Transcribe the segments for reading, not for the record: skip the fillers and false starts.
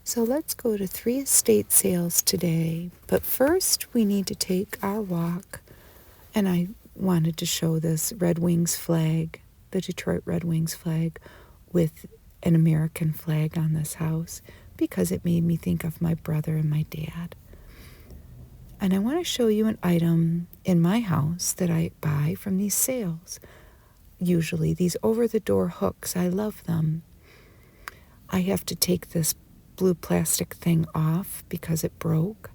So let's go to 3 estate sales today. But first, we need to take our walk. And I wanted to show this Red Wings flag, the Detroit Red Wings flag, with an American flag on this house because it made me think of my brother and my dad. And I want to show you an item in my house that I buy from these sales. Usually these over-the-door hooks, I love them. I have to take this blue plastic thing off because it broke,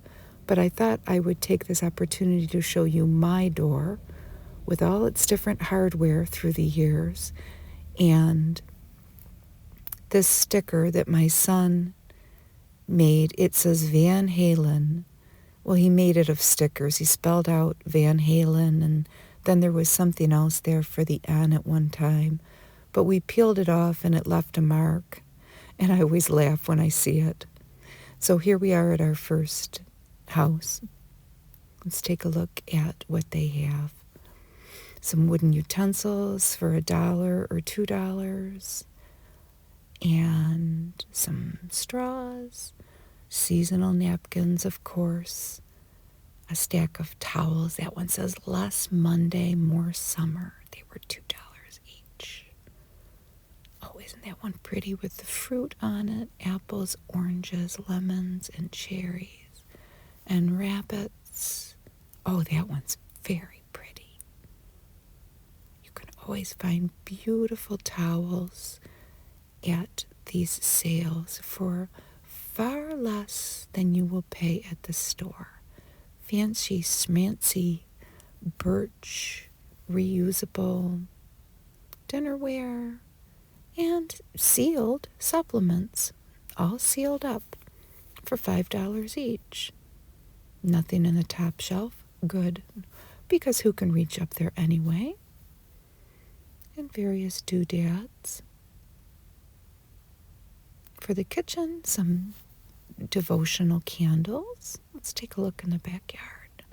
but I thought I would take this opportunity to show you my door with all its different hardware through the years, and this sticker that my son made, it says Van Halen. Well, he made it of stickers. He spelled out Van Halen, and then there was something else there for the N at one time, but we peeled it off and it left a mark. And I always laugh when I see it. So here we are at our first house. Let's take a look at what they have. Some wooden utensils for $1 or $2. And some straws. Seasonal napkins, of course. A stack of towels. That one says less Monday, more summer. They were $2 each. Oh, isn't that one pretty with the fruit on it? Apples, oranges, lemons, and cherries. And rabbits. Oh, that one's very pretty. You can always find beautiful towels at these sales for far less than you will pay at the store. Fancy, smancy, birch, reusable dinnerware, and sealed supplements, all sealed up for $5 each. Nothing in the top shelf, good, because who can reach up there anyway? And various doodads. For the kitchen, some devotional candles. Let's take a look in the backyard.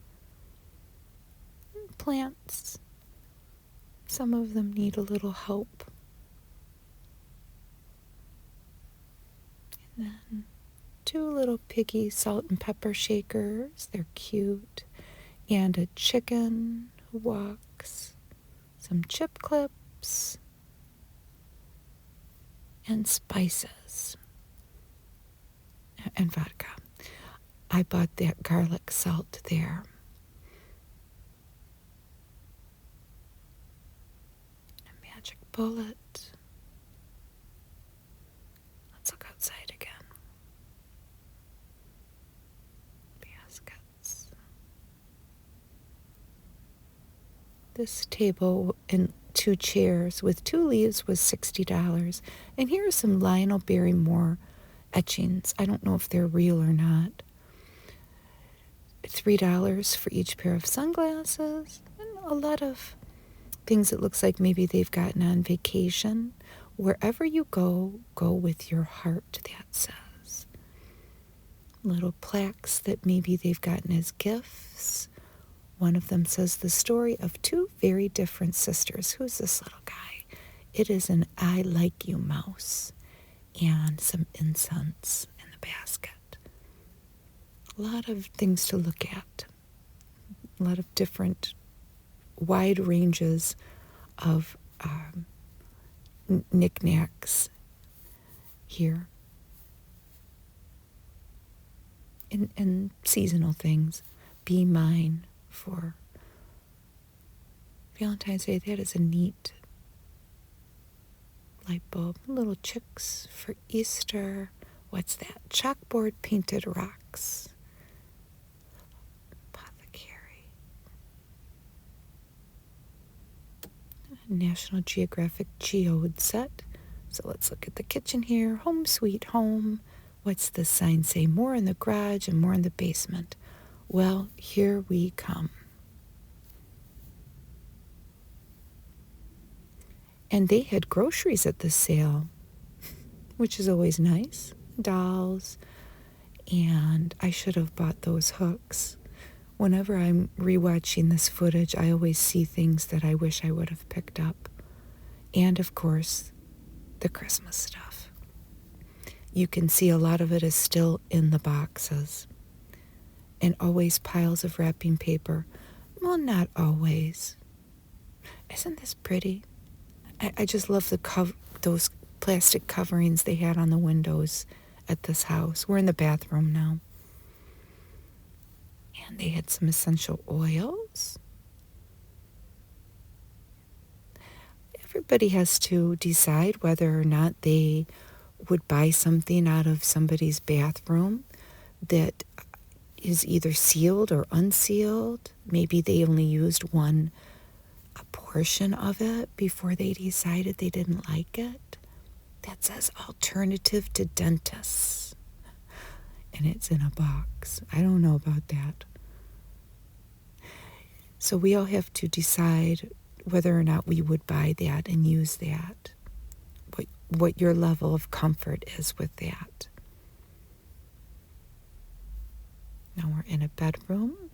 Plants. Some of them need a little help. And then 2 little piggy salt and pepper shakers. They're cute. And a chicken who walks. Some chip clips. And spices. And vodka. I bought that garlic salt there. A magic bullet. Let's look outside again. Baskets. This table and 2 chairs with 2 leaves was $60. And here are some Lionel Barrymore etchings. I don't know if they're real or not. $3 for each pair of sunglasses, and a lot of things it looks like maybe they've gotten on vacation. Wherever you go, go with your heart, that says. Little plaques that maybe they've gotten as gifts. One of them says the story of 2 very different sisters. Who's this little guy? It is an I like you mouse. And some incense in the basket. A lot of things to look at. A lot of different wide ranges of knick-knacks here. And seasonal things. Be mine for Valentine's Day. That is a neat light bulb. Little chicks for Easter. What's that? Chalkboard painted rocks. Apothecary. National Geographic Geode set. So let's look at the kitchen here. Home sweet home. What's the sign say? More in the garage and more in the basement. Well, here we come. And they had groceries at the sale, which is always nice. Dolls. And I should have bought those hooks. Whenever I'm rewatching this footage, I always see things that I wish I would have picked up. And, of course, the Christmas stuff. you can see a lot of it is still in the boxes. And always piles of wrapping paper. Well, not always. Isn't this pretty? I just love those plastic coverings they had on the windows at this house. We're in the bathroom now. And they had some essential oils. Everybody has to decide whether or not they would buy something out of somebody's bathroom that is either sealed or unsealed. Maybe they only used a portion of it before they decided they didn't like it. That says alternative to dentists. And it's in a box. I don't know about that. So we all have to decide whether or not we would buy that and use that. What your level of comfort is with that. Now we're in a bedroom.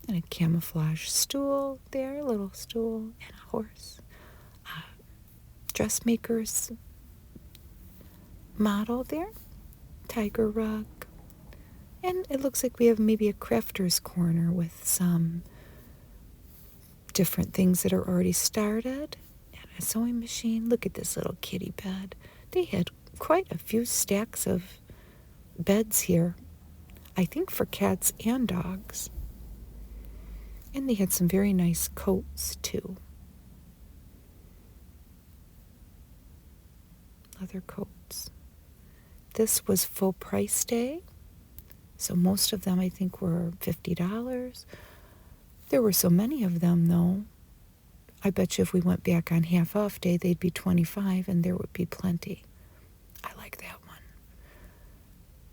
And a camouflage stool there, a little stool, and a horse. Dressmaker's model there. Tiger rug. And it looks like we have maybe a crafter's corner with some different things that are already started. And a sewing machine. Look at this little kitty bed. They had quite a few stacks of beds here. I think for cats and dogs. And they had some very nice coats, too. Leather coats. This was full price day. So most of them, I think, were $50. There were so many of them, though. I bet you if we went back on half off day, they'd be $25, and there would be plenty. I like that one.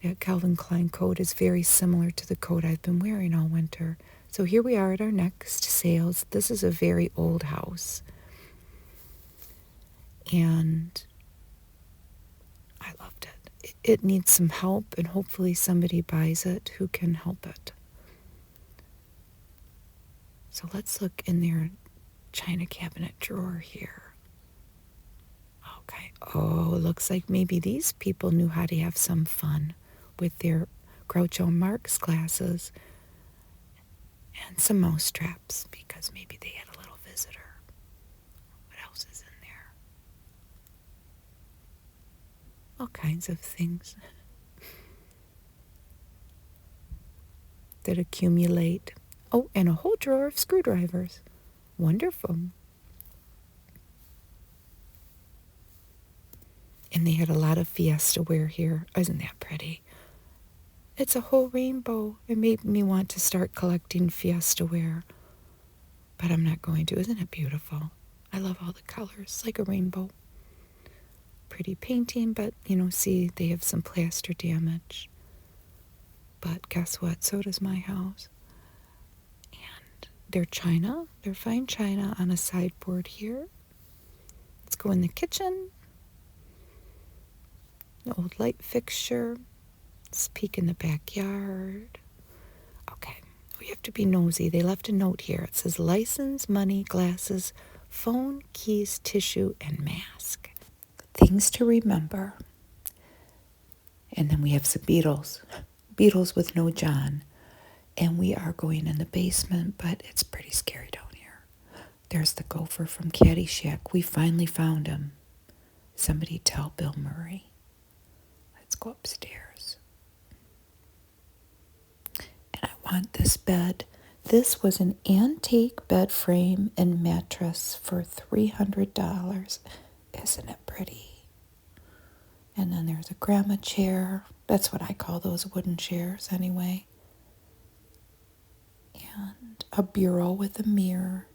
That Calvin Klein coat is very similar to the coat I've been wearing all winter. So here we are at our next sales. This is a very old house. And I loved it. It needs some help, and hopefully somebody buys it who can help it. So let's look in their china cabinet drawer here. Okay. Oh, it looks like maybe these people knew how to have some fun with their Groucho Marx glasses. And some mouse traps, because maybe they had a little visitor. What else is in there? All kinds of things that accumulate. Oh, and a whole drawer of screwdrivers. Wonderful. And they had a lot of Fiesta Ware here. Isn't that pretty? It's a whole rainbow. It made me want to start collecting Fiesta Ware. But I'm not going to. Isn't it beautiful? I love all the colors, like a rainbow. Pretty painting, but, see, they have some plaster damage. But guess what? So does my house. And their china, their fine china on a sideboard here. Let's go in the kitchen. An old light fixture. Let's peek in the backyard. Okay, we have to be nosy. They left a note here. It says license, money, glasses, phone, keys, tissue, and mask. Things to remember. And then we have some Beatles. Beatles with no John. And we are going in the basement, but it's pretty scary down here. There's the gopher from Caddyshack. We finally found him. Somebody tell Bill Murray. Let's go upstairs. And I want this bed. This was an antique bed frame and mattress for $300. Isn't it pretty? And then there's a grandma chair. That's what I call those wooden chairs anyway. And a bureau with a mirror.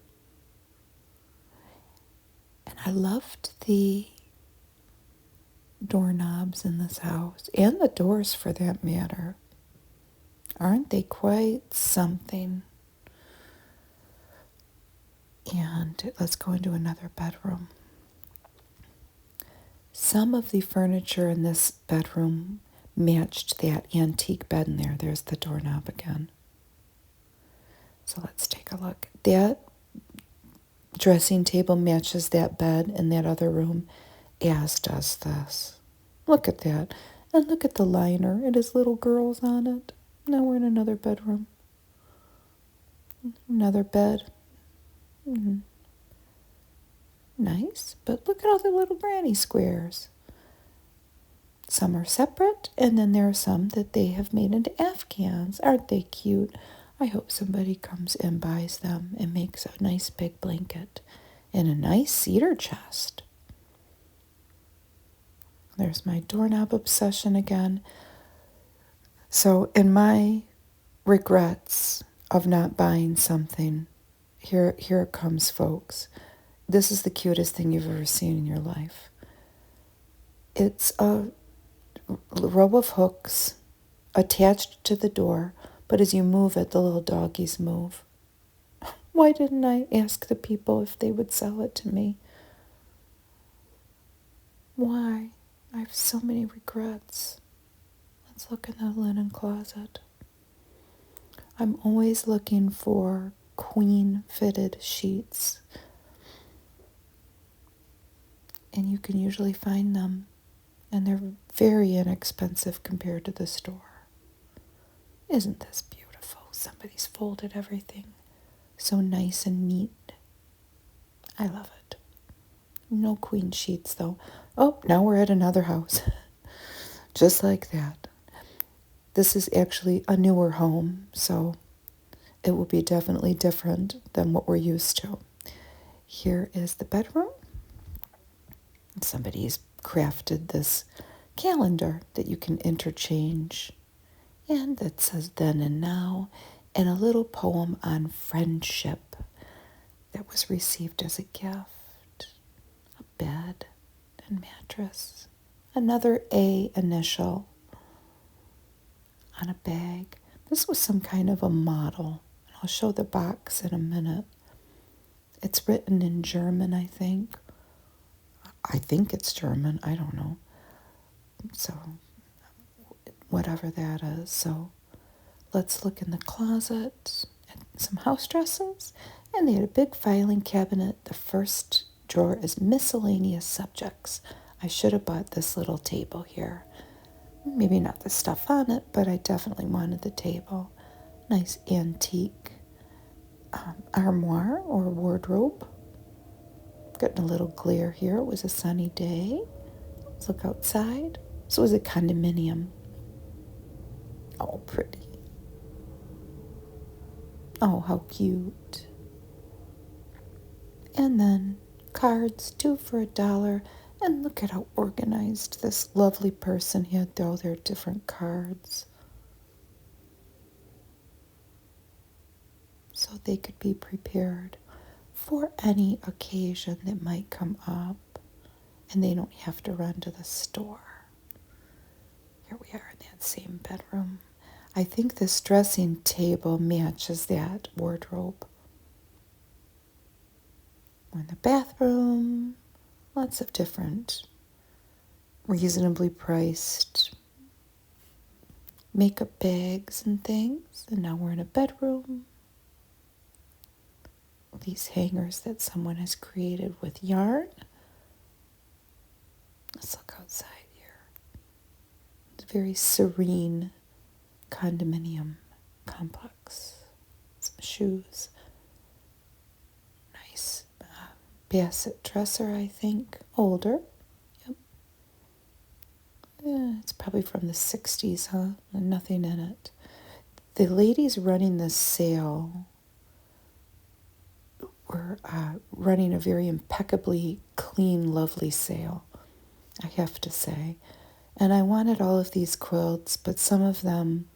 And I loved the doorknobs in this house. And the doors, for that matter. Aren't they quite something? And let's go into another bedroom. Some of the furniture in this bedroom matched that antique bed in there. There's the doorknob again. So let's take a look. That dressing table matches that bed in that other room, as does this. Look at that. And look at the liner. It has little girls on it. Now we're in another bedroom. Another bed. Mm, nice. But look at all the little granny squares. Some are separate, and then there are some that they have made into Afghans. Aren't they cute? I hope somebody comes and buys them and makes a nice big blanket and a nice cedar chest. There's my doorknob obsession again. So in my regrets of not buying something, here it comes, folks. This is the cutest thing you've ever seen in your life. It's a row of hooks attached to the door, but as you move it, the little doggies move. Why didn't I ask the people if they would sell it to me? Why? I have so many regrets. Let's look in the linen closet. I'm always looking for queen-fitted sheets, and you can usually find them, and they're very inexpensive compared to the store. Isn't this beautiful? Somebody's folded everything so nice and neat. I love it. No queen sheets, though. Oh, now we're at another house. Just like that. This is actually a newer home, so it will be definitely different than what we're used to. Here is the bedroom. Somebody's crafted this calendar that you can interchange, and that says then and now, and a little poem on friendship that was received as a gift. A bed and mattress. Another A initial on a bag. This was some kind of a model. I'll show the box in a minute. It's written in German, I think. I think it's German. I don't know. So, whatever that is. So, let's look in the closet at some house dresses. And they had a big filing cabinet. The first drawer is miscellaneous subjects. I should have bought this little table here. Maybe not the stuff on it, but I definitely wanted the table. Nice antique armoire or wardrobe. Getting a little glare here. It was a sunny day. Let's look outside. So it was a condominium. Oh, pretty. Oh, how cute. And then cards, 2 for $1. And look at how organized this lovely person had all their different cards. So they could be prepared for any occasion that might come up. And they don't have to run to the store. Here we are in that same bedroom. I think this dressing table matches that wardrobe. We're in the bathroom. Lots of different, reasonably priced makeup bags and things. And now we're in a bedroom. These hangers that someone has created with yarn. Let's look outside here. It's a very serene condominium complex. Some shoes. Nice Bassett dresser, I think. Older. Yep. Yeah, it's probably from the 60s, huh? And nothing in it. The ladies running this sale were running a very impeccably clean, lovely sale, I have to say. And I wanted all of these quilts, but some of them,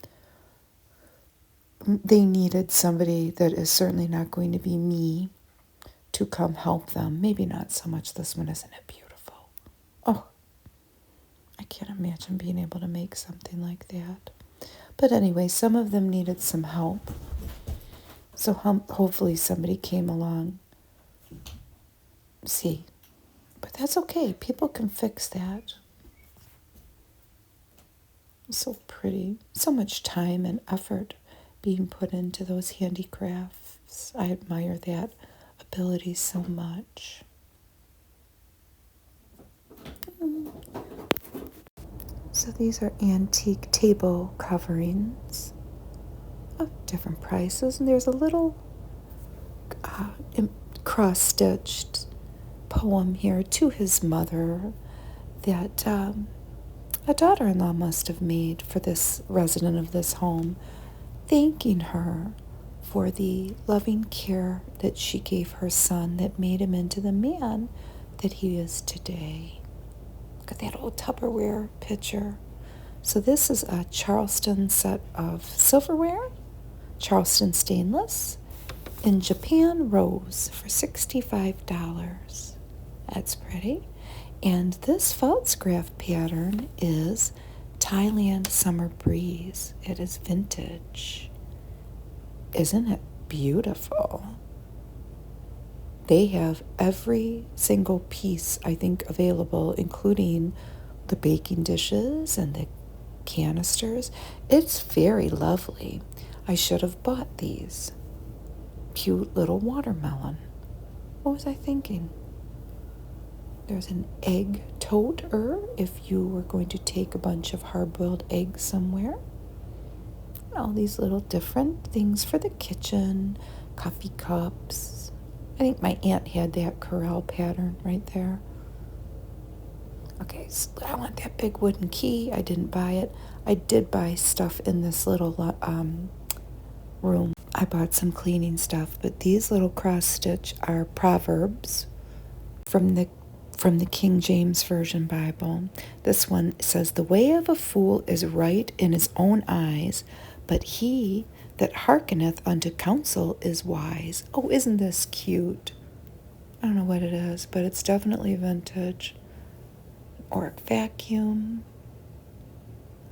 they needed somebody that is certainly not going to be me to come help them. Maybe not so much this one. Isn't it beautiful? Oh, I can't imagine being able to make something like that. But anyway, some of them needed some help. So hopefully somebody came along. See, but that's okay. People can fix that. So pretty. So much time and effort being put into those handicrafts. I admire that ability so much. So these are antique table coverings of different prices. And there's a little cross-stitched poem here to his mother that a daughter-in-law must have made for this resident of this home, thanking her for the loving care that she gave her son that made him into the man that he is today. Look at that old Tupperware picture. So this is a Charleston set of silverware, Charleston stainless, in Japan rose for $65. That's pretty. And this Feltzgraf pattern is Thailand Summer Breeze. It is vintage. Isn't it beautiful? They have every single piece, I think, available, including the baking dishes and the canisters. It's very lovely. I should have bought these. Cute little watermelon. What was I thinking? There's an egg toter if you were going to take a bunch of hard-boiled eggs somewhere. All these little different things for the kitchen, coffee cups. I think my aunt had that corral pattern right there. Okay, so I want that big wooden key. I didn't buy it. I did buy stuff in this little room. I bought some cleaning stuff, but these little cross-stitch are Proverbs from the King James Version Bible. This one says, "The way of a fool is right in his own eyes, but he that hearkeneth unto counsel is wise." Oh, isn't this cute? I don't know what it is, but it's definitely vintage. Or a vacuum.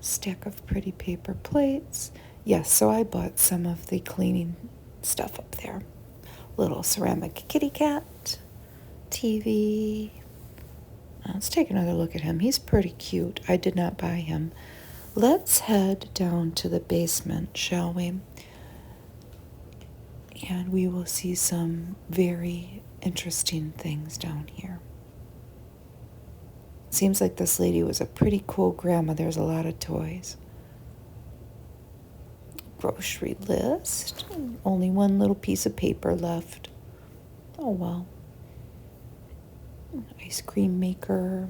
Stack of pretty paper plates. Yes, so I bought some of the cleaning stuff up there. Little ceramic kitty cat, TV. Let's take another look at him. He's pretty cute. I did not buy him. Let's head down to the basement, shall we? And we will see some very interesting things down here. Seems like this lady was a pretty cool grandma. There's a lot of toys. Grocery list. Only one little piece of paper left. Oh well. Ice cream maker.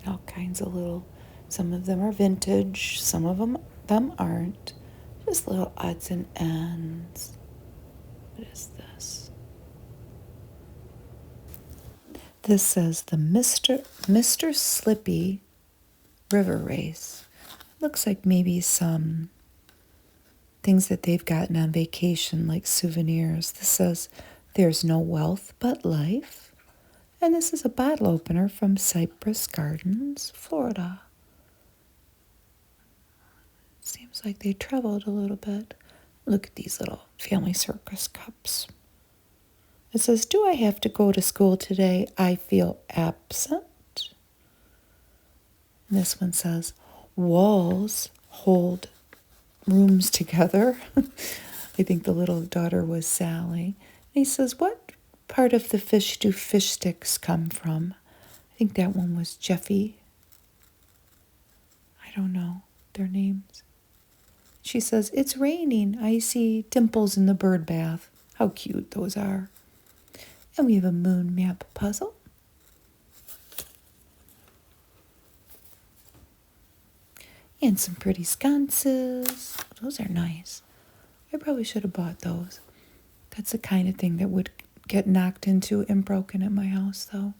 All kinds of little, some of them are vintage, some of them aren't. Just little odds and ends. What is this? This says the Mr. Slippy River Race. Looks like maybe some things that they've gotten on vacation, like souvenirs. This says, "There's no wealth but life." And this is a bottle opener from Cypress Gardens, Florida. Seems like they traveled a little bit. Look at these little family circus cups. It says, "Do I have to go to school today? I feel absent." And this one says, "Walls hold rooms together." I think the little daughter was Sally. And he says, "What part of the fish do fish sticks come from?" I think that one was Jeffy. I don't know their names. She says, "It's raining. I see dimples in the bird bath." How cute those are. And we have a moon map puzzle. And some pretty sconces. Those are nice. I probably should have bought those. That's the kind of thing that would get knocked into and broken at my house, though.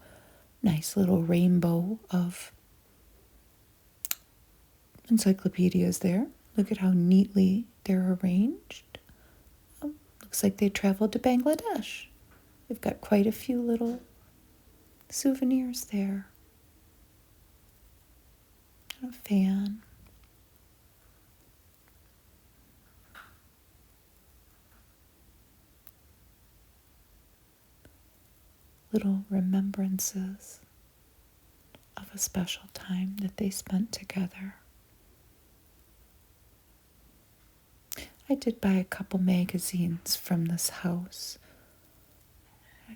Nice little rainbow of encyclopedias there. Look at how neatly they're arranged. Oh, looks like they traveled to Bangladesh. They've got quite a few little souvenirs there. A fan. Little remembrances of a special time that they spent together. I did buy a couple magazines from this house.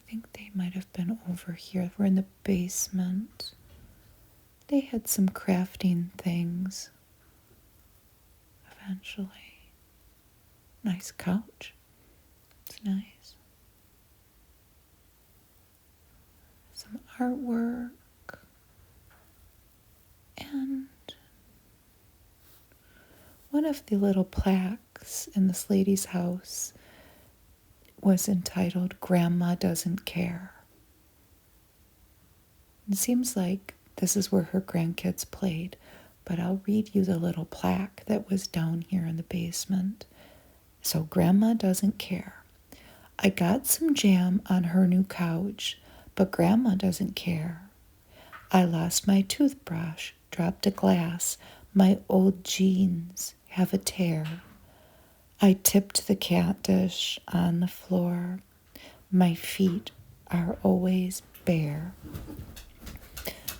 think they might have been over here. We're in the basement. They had some crafting things. Eventually. Nice couch. It's nice. Some artwork. And one of the little plaques in this lady's house was entitled, "Grandma Doesn't Care." It seems like this is where her grandkids played, but I'll read you the little plaque that was down here in the basement. So, Grandma doesn't care. I got some jam on her new couch, but Grandma doesn't care. I lost my toothbrush, dropped a glass, my old jeans have a tear. I tipped the cat dish on the floor. My feet are always bare.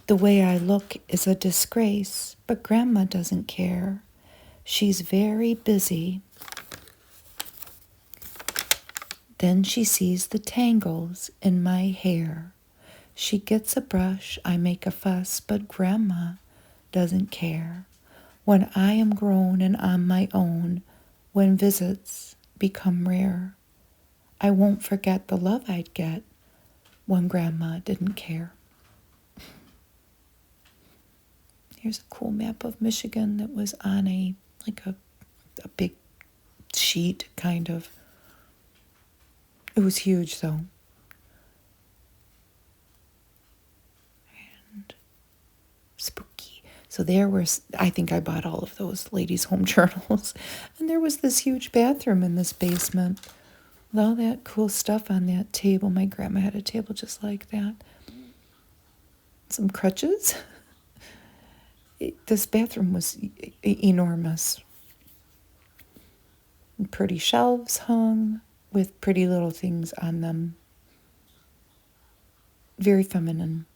The way I look is a disgrace, but Grandma doesn't care. She's very busy. Then she sees the tangles in my hair. She gets a brush, I make a fuss, but Grandma doesn't care. When I am grown and on my own, when visits become rare, I won't forget the love I'd get when Grandma didn't care. Here's a cool map of Michigan that was on a big sheet, kind of. It was huge, though. And spooky. So I think I bought all of those ladies' home journals. And there was this huge bathroom in this basement with all that cool stuff on that table. My grandma had a table just like that. Some crutches. This bathroom was enormous. And pretty shelves hung with pretty little things on them. Very feminine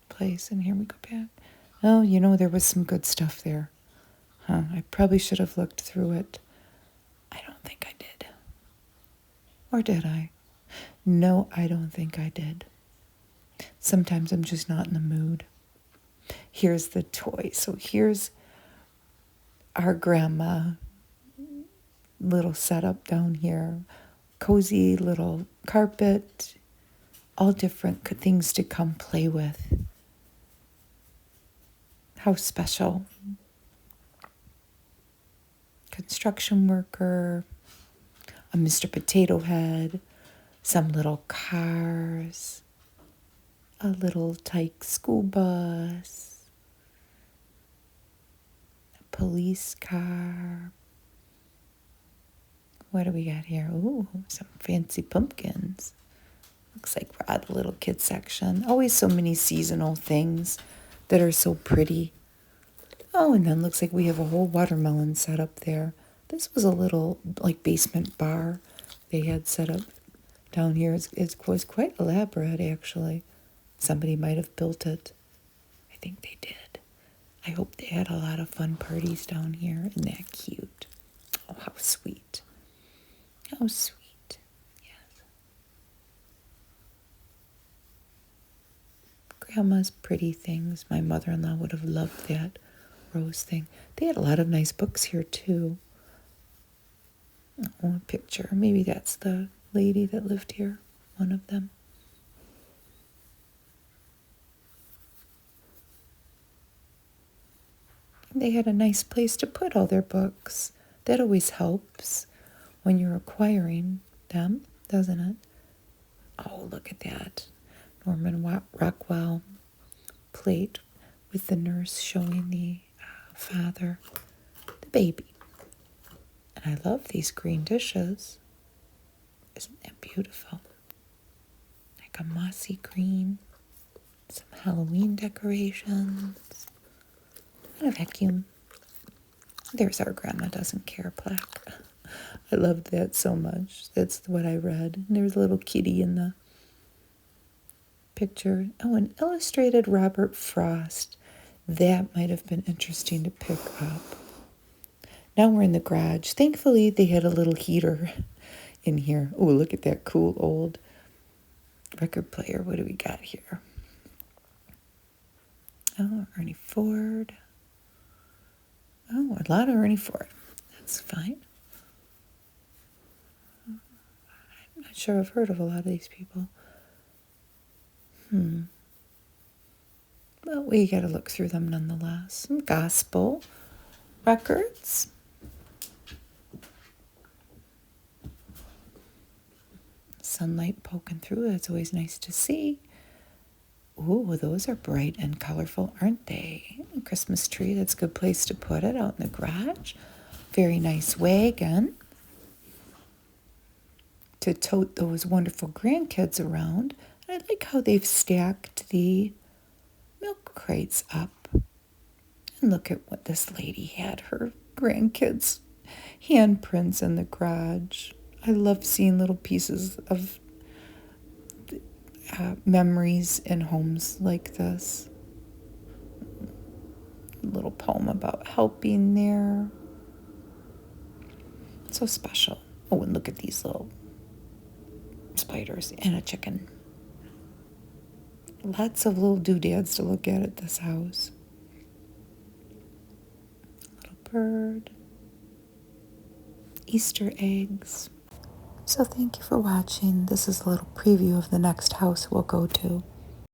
place. And here we go back. Oh, there was some good stuff there. I probably should have looked through it. I don't think I did. Or did I? No, I don't think I did. Sometimes I'm just not in the mood. Here's the toy. So here's our grandma little setup down here. Cozy little carpet. All different things to come play with. How special. Construction worker. A Mr. Potato Head. Some little cars. A little tyke school bus. A police car. What do we got here? Ooh, some fancy pumpkins. Looks like we're at the little kids section. Always so many seasonal things that are so pretty. Oh, and then looks like we have a whole watermelon set up there. This was a little basement bar they had set up down here. It was quite elaborate, actually. Somebody might have built it. I think they did. I hope they had a lot of fun parties down here. Isn't that cute? Oh, how sweet. How sweet. Yes. Grandma's pretty things. My mother-in-law would have loved that rose thing. They had a lot of nice books here, too. Oh, a picture. Maybe that's the lady that lived here. One of them. They had a nice place to put all their books. That always helps when you're acquiring them, doesn't it? Oh, look at that. Norman Rockwell plate with the nurse showing the father, the baby. And I love these green dishes. Isn't that beautiful? Like a mossy green. Some Halloween decorations. And a vacuum. There's our Grandma Doesn't Care plaque. I loved that so much. That's what I read. And there's a little kitty in the picture. Oh, an illustrated Robert Frost. That might have been interesting to pick up. Now we're in the garage. Thankfully, they had a little heater in here. Oh, look at that cool old record player. What do we got here? Oh, Ernie Ford. Oh, a lot of Ernie Ford. That's fine. I'm not sure I've heard of a lot of these people. Well, we got to look through them nonetheless. Some gospel records. Sunlight poking through. That's always nice to see. Ooh, those are bright and colorful, aren't they? A Christmas tree, that's a good place to put it out in the garage. Very nice wagon to tote those wonderful grandkids around. And I like how they've stacked the milk crates up. And look at what this lady had, her grandkids' handprints in the garage. I love seeing little pieces of memories in homes like this. A little poem about helping there. So special. Oh, and look at these little spiders and a chicken. Lots of little doodads to look at this house. Little bird. Easter eggs. So thank you for watching. This is a little preview of the next house we'll go to.